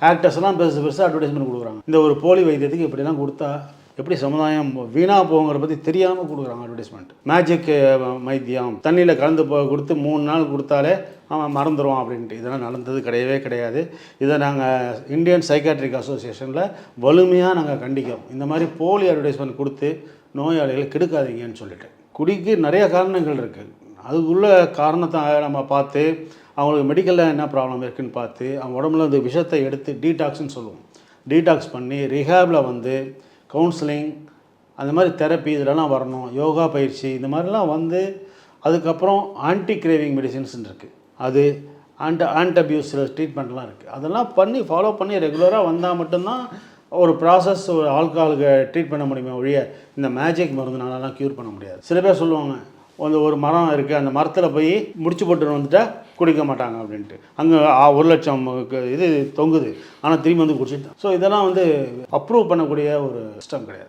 ஆக்டர்ஸ்லாம் பெருசாக அட்வர்டைஸ்மெண்ட் கொடுக்குறாங்க. இந்த ஒரு போலி வைத்தியத்துக்கு இப்படிலாம் கொடுத்தா எப்படி சமுதாயம் வீணாக போங்கிற பற்றி தெரியாமல் கொடுக்குறாங்க அட்வர்டைஸ்மெண்ட். மேஜிக் வைத்தியம் தண்ணியில் கலந்து கொடுத்து 3 நாள் கொடுத்தாலே அவன் மறந்துடுவான் அப்படின்ட்டு. இதெல்லாம் நடந்தது கிடையவே கிடையாது. இதை நாங்கள் இந்தியன் சைக்காட்ரிக் அசோசியேஷனில் வலிமையாக நாங்கள் கண்டிக்கிறோம். இந்த மாதிரி போலி அட்வர்டைஸ்மெண்ட் கொடுத்து நோயாளிகளை கெடுக்காதீங்கன்னு சொல்லிட்டு. குடிக்கு நிறைய காரணங்கள் இருக்குது. அதுக்குள்ள காரணத்தை நம்ம பார்த்து அவங்களுக்கு மெடிக்கலில் என்ன ப்ராப்ளம் இருக்குதுன்னு பார்த்து அவங்க உடம்புல அந்த விஷத்தை எடுத்து டீடாக்ஸ்ன்னு சொல்லுவோம். டீடாக்ஸ் பண்ணி ரிஹாபில் வந்து கவுன்சிலிங் அந்த மாதிரி தெரப்பி இதெல்லாம் வரணும். யோகா பயிற்சி இந்த மாதிரிலாம் வந்து அதுக்கப்புறம் ஆன்டி கிரேவிங் மெடிசின்ஸ் இருக்குது. அது ஆன்டபியூஸ் ட்ரீட்மெண்ட்லாம் இருக்குது. அதெல்லாம் பண்ணி ஃபாலோ பண்ணி ரெகுலராக வந்தால் மட்டும்தான் ஒரு ப்ராசஸ் ஒரு ஆல்கஹாலுக்கு ட்ரீட் பண்ண முடியுமே ஒழிய இந்த மேஜிக் மருந்துனாலலாம் க்யூர் பண்ண முடியாது. சில பேர் சொல்லுவாங்க அந்த ஒரு மரம் இருக்குது, அந்த மரத்தில் போய் முடிச்சு போட்டு வந்துட்டா குடிக்க மாட்டாங்க அப்படின்ட்டு. அங்கே 1 லட்சம் இது தொங்குது, ஆனால் திரும்பி வந்து குடிச்சிட்டு. ஸோ இதெல்லாம் வந்து அப்ரூவ் பண்ணக்கூடிய ஒரு சிஸ்டம் கிடையாது.